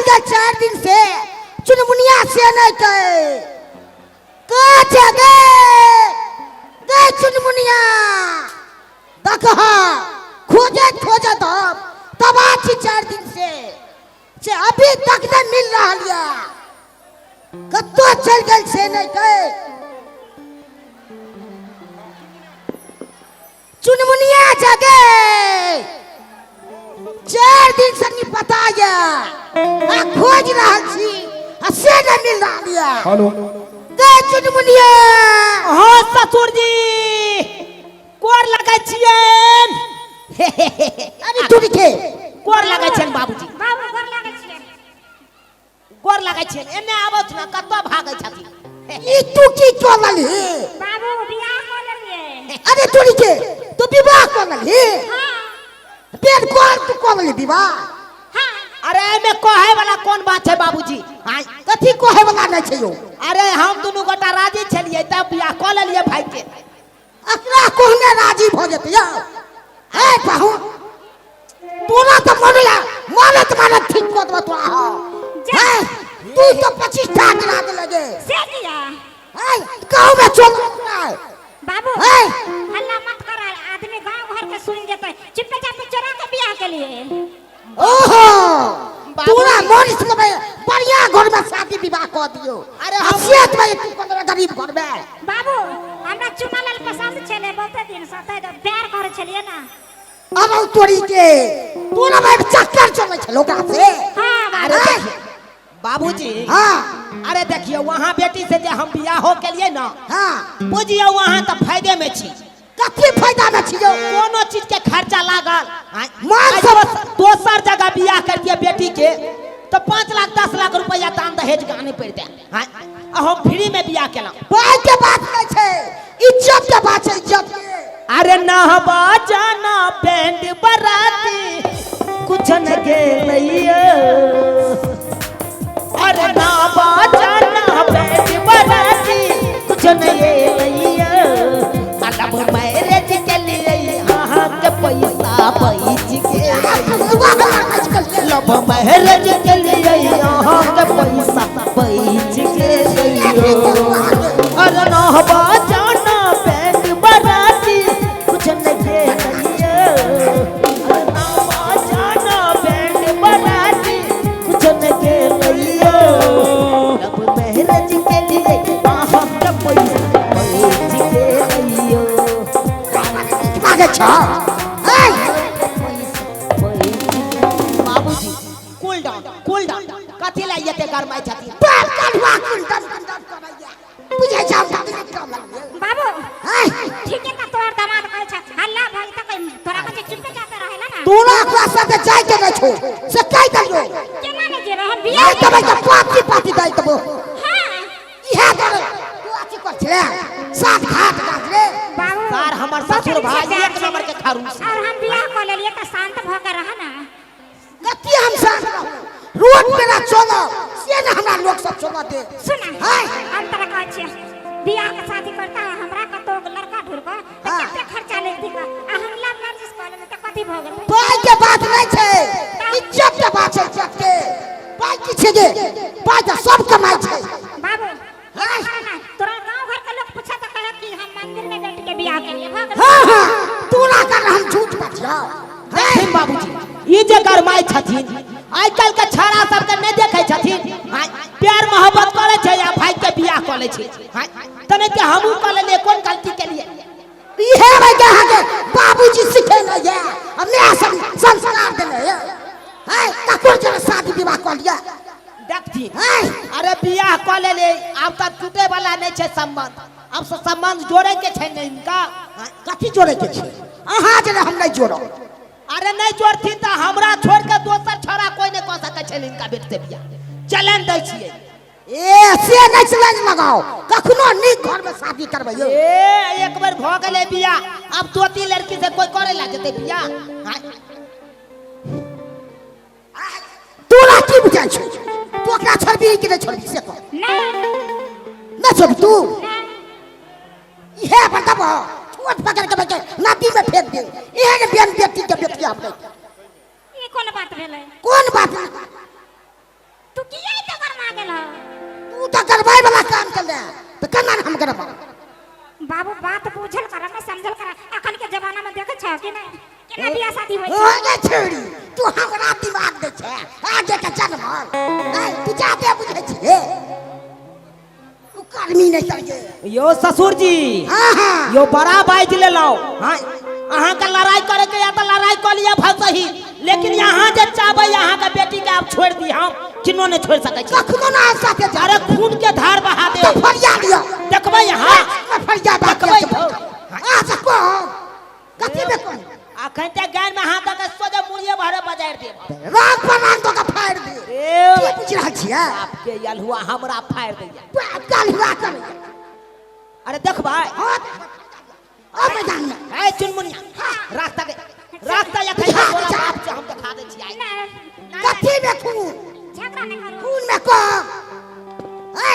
गए 4 दिन से चुनमुनिया से नहीं कहे गए चुनमुनिया देखा खोजे तब आज 4 दिन से अभी तक नहीं मिल रहा लिया कत्तो चल गए से नहीं कहे चुनमुनिया जगे 4 दिन से नहीं पता खोज रहा छी से नहीं मिल रहा लिया हेलो गए चुनमुनिया हाँ ससुर जी कोर लगे छियन अरे तू के कोर लगे छियन बाबूजी बाबू गोर लागै छियै कोर लगे छियन एने आबत ना कत्तो भागै छथि ई तू की चलल हे बाबू बियाह कर लेलिए अरे तू के तू विवाह करल हे हां पेड़ कोर तू करल विवाह हां अरे में कहे वाला कौन बात है बाबूजी कथी कहे वाला नहीं छै यो अरे हम दोनों गोटा राजी छलिए तब बियाह क लेलिए भाई के एकरा कोहने राजी भ जेतै यौ हे पाहु तोरा तो मानत ठीक कर दबा तोरा हो हे तू तो 25 टा करा दे लगे से किया हे गांव में चल बाबू हे हल्ला मत कर आदमी गांव घर के सुन जेतै चुपे चापे चोरा के बियाह के लिए ओहो पूरा मन से बढ़िया घर में शादी विवाह कर दियो अरे हसियत में तू कंदरा गरीब घर में बाबू हमरा चुनालाल पसंद छले बहुते दिन से त प्यार करे छलिए ना अब तोरी के पूरा में चक्कर चले छ लोका से हां अरे बाबू देखिए बाबूजी हां अरे देखिए वहाँ बेटी से जे हम बियाह हो के लिए ना हां बुझिए वहाँ तो फायदे में छी कथी फायदा में छियो कोनो चीज के खर्चा लागल मान आज सब दोसर जगह बियाह कर दिए बेटी के तो 5 लाख 10 लाख रुपया दाम दहेज के आने पड़ते हम फ्री में बियाह केला भाई के बात नहीं छै इज्जत के बात छै इज्जत के अरे नहबा जाना बैंड बराती कुछ न गेलैया अरे नहबा जाना बैंड बराती कुछ न गेलैया मतलब मैरिज के लिए यहाँ के पैसा बच के लब मैरिज के लिए यहाँ के पैसा बच के अरे नहबा जाना बैंड बराती कुछ न गेलैया अरे नहबा जाना बैंड बराती कुछ न गेलैया लब मैरिज के लिए यहाँ के पैसा बच के मागे छ ए बाबूजी कूल डाउन कथी ला येते गरमाई छथि बाप कलवा कुंडम करैया बुझै जाम बाबू हे ठीक है तोर दामाद कहै छ हल्ला भाई त तोरा के चुपे चापे रहेला ना तोरा क्लास से जाय के नहीं छो से कह दियो केना ने जेबे हम नहीं बियाह तबे के पार्टी दई तबो हां इहे करे तू अथी कर छले साथ घाट काट रे बाबू सर हमर ससुर भाई एक नंबर के खरूस और हम बियाह कर लेलिए त शांत भ के रह ना कथी हम साथ रहू रोड पे ना चलो से ना हमरा लोग सब चलो दे सुना हां हम तोरा कहै छी बियाह के शादी करता हमरा कतो लड़का ढूंढ के कते खर्चा ले दी आ हम लव मैरिज कर लेबे त कथी भ गेल भाई के बात नहीं छै इज्जत के बात छै इज्जत के भाई की छै गे भाई त सब कमाई छै बाबू हां तोरा गांव घर के लोग पूछा त कहे कि हम मंदिर में बैठ के बियाह के लिए भ गेल हां तोरा कर हम झूठ बतिया देखिन बाबूजी ई जे गरमाई छथिन आइ काल के छाड़ा सब के नहीं देखे छथिन प्यार मोहब्बत करे छै या भाई के बियाह कर ले छै तने के हमहू कर ले कोन गलती के लिए इहे में के हागे बाबूजी सिखेले ये हमने सब संस्कार देले ये है ककुर जन शादी विवाह कर लिया देखती है अरे बियाह कर ले अब तक टूटे वाला नहीं छै संबंध अब से संबंध जोड़े के छै नहीं इनका कथी जोड़े के छै अहाँ जे हम नहीं जोड़ो अरे नहीं जोड़ती तो हमरा छोड़ के दोसर छोरा कोई नहीं कह सके छै इनका बेट से बियाह चलन दै छियै ए से नहीं चैलेंज लगाओ कखनो नीक घर में शादी करबै यो ए एक बार भ गेले बियाह अब दोती लड़की से कोई करे ला जेते बियाह तोरा की बुझाइ छै तू ओकरा छोड़बी कि नहीं छोड़बी से कह नहीं छोड़ तू इहे बताब छोट पकड़ के बैठे नदी में फेंक दे इहे ने बेन बेटी के बेटी हम ई कोन बात भेलै कौन बात तो करवाई वाला काम चल रहा तो करना हम करबा बाबू बात बुझल कर ना समझल कर अखन के जमाना में देखे छ कि नहीं केना बियाह शादी होई ओ गे छेड़ी तू हमरा दिमाग दे छे आगे के चल मार नहीं तू जाते बुझे छी तू कर्मी नहीं करिए यो ससुर जी हां हां यो बड़ा बाइज ले लाओ हां अहाँ का लड़ाई करे के या तो लड़ाई कर लिया भल सही लेकिन यहाँ जे चाहबे यहाँ का बेटी के आप छोड़ दी हम किनो ने छोड़ सके छी कखनो ना साथे जा अरे खून के धार बहा दे तो फरिया लियो देखबे यहाँ फरिया बात देखबे आ सको कथि में कोन अखन ते गाय में हाथ के सोजे मुड़िए भरे बजाय दे रात बनान तो का फाड़ दे ए तू पूछ रहा छिया आपके यल हुआ हमरा फाड़ दे तू काल हुआ कर अरे देख भाई हां अब मैदान में ए चुनमुनिया रास्ता या कहीं बोला बाप से हम दिखा दे छी आई कथि में खून झगड़ा नहीं करू खून में को ए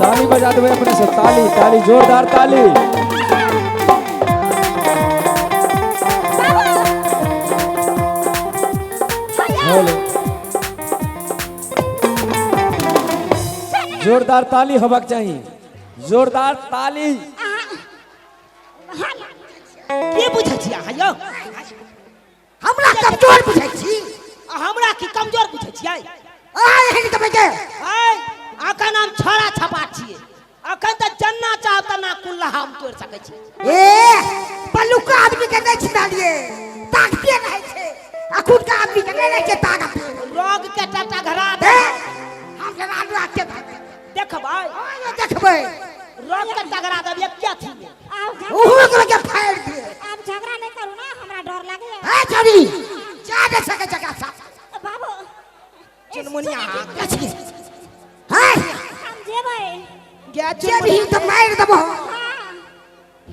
ताली बजा दो अपने से ताली ताली जोरदार ताली हेलो जोरदार ताली होबाक चाहिए जोरदार ताली के बुझै छी अहाँ यौ हमरा कमजोर बुझै छी हमरा की कमजोर बुझै छियै आय हेनी तब के ए अखन हम छोड़ा छपा छियै अखन त जन्ना चाहब त ना कुल्ला हम तोड़ सकै छी ए पल्लू का आदमी के नहीं छिनालिए ताकते नहीं छे अखुद का आदमी के नहीं छे ताकत रोग के टटा घरा ए दे हम के रात रात के देखबै ओए देखबै रोग के टगरा देब क्या थी ओहो के फाड़ दे अब झगड़ा नहीं करू ना हमरा डर लागे ए छोरी जा दे सके जगह सा बाबू चुनमुनिया हाय हम जेबै गया जे भी तो मार देबो हां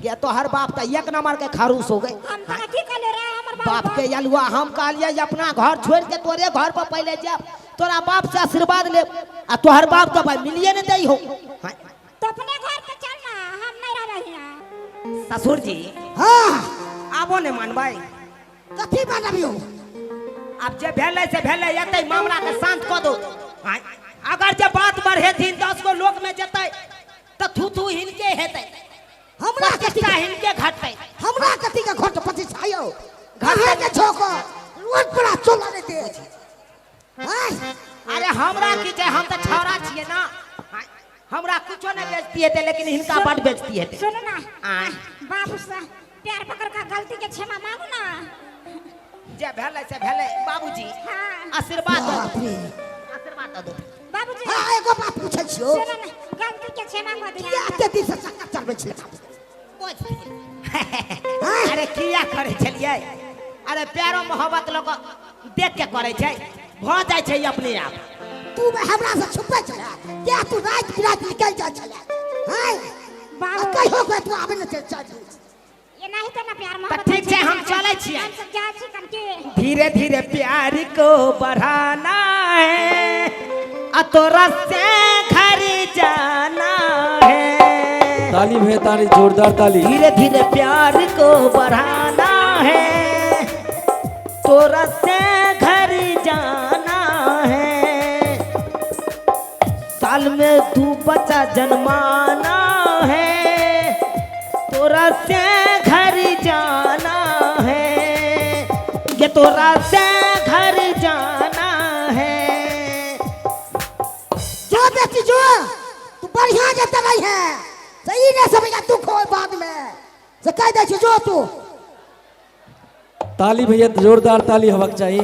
गया तो हर बाप त एक नंबर के खारूस हो गए हम तोरा की कहले रे हमर बाप के यलुआ हम कहलिए अपना घर छोड़ के तोरे घर पर पहले जा तोरा बाप से आशीर्वाद ले आ तोहर बाप तो भाई मिलिए न दई हो हाँ। तो अपने घर पे चल ना हम नहीं रह रही हैं ससुर जी हां आबो ने मानबै कथि बनबियो अब जे भेलै से भेलै एतै मामला के शांत क दो हाँ। अगर जे बात बढ़े दिन 10 गो लोक में जतै त थू थू हिनके हेतै हमरा कथि का हिनके घटतै हमरा कथि के घोट पति आयो घर के छोको रोज पूरा चोला देते हाय अरे हमरा की जे हम त छौरा छियै ना हाँ। हमरा कुछो नहीं बेचती है लेकिन हिनका बड़ बेचती है सुनो ना आय। बाबू से प्यार पकड़ का गलती के क्षमा मांगो ना जे भेलै से भेलै बाबूजी हां आशीर्वाद दो बाप रे आशीर्वाद दो बाबूजी हां एगो बात पूछै छियो सुनो ना गलती के क्षमा कर दिया क्या दिन से चक्कर चलबै छी अरे किया करे छलिए अरे प्यारो मोहब्बत लोग देख के करे छै भ जाय छै अपने आप तू हमरा से छुपै छला क्या तू रात बिरात निकल जा छला हाय बाबू कहियो के तू आबे न चल ये नहीं तो ना प्यार तो मोहब्बत ठीक है हम चले छिए हम सब जा छी कन के धीरे धीरे प्यार को बढ़ाना है आ तोरा से घर जाना है ताली भैया ताली जोरदार ताली धीरे धीरे प्यार को बढ़ाना है तोरा से घर जाना है साल में 2 बच्चा जन्माना है तोरा से घर जाना है ये तोरा से घर जाना है जो बेटी जो तू बढ़िया जे दवाई है सही ने समझा तू खो बाद में से कह दे छी जो तू ताली भैया जोरदार ताली होबाक चाहिए।